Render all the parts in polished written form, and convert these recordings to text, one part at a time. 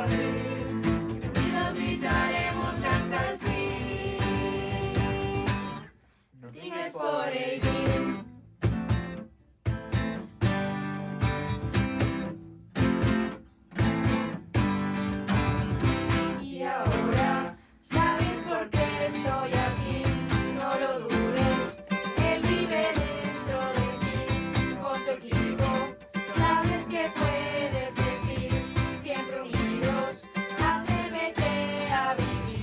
compartir. Unidos gritaremos hasta el fin. No tingues por ello. Y ahora sabes por qué estoy aquí, no lo dudes, Él vive dentro de ti, con tu equipo, sabes que puedes decir, siempre unidos, atrévete a vivir,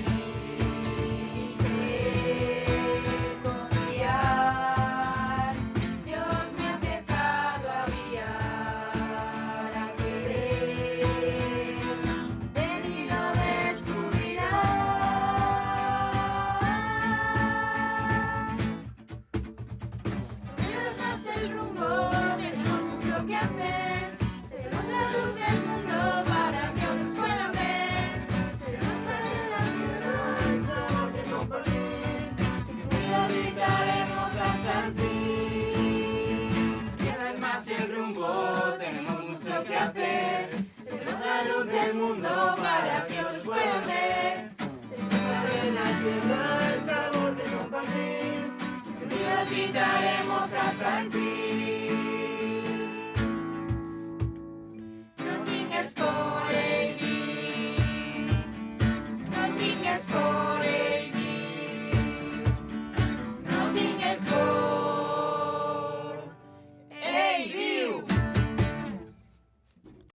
confiar, Dios me ha empezado a guiar, a querer, venido descubrirás. Unidos nace el rumbo, tenemos mucho que hacer. Seremos la luz del mundo para que otros puedan ver. Seremos la luz de la tierra, El sabor de compartir. unidos gritaremos hasta el fin. Tierra es más el rumbo, tenemos mucho que hacer. Seremos la luz del mundo para que otros puedan ver. En la tierra el sabor de compartir. Unidos gritaremos hasta el fin.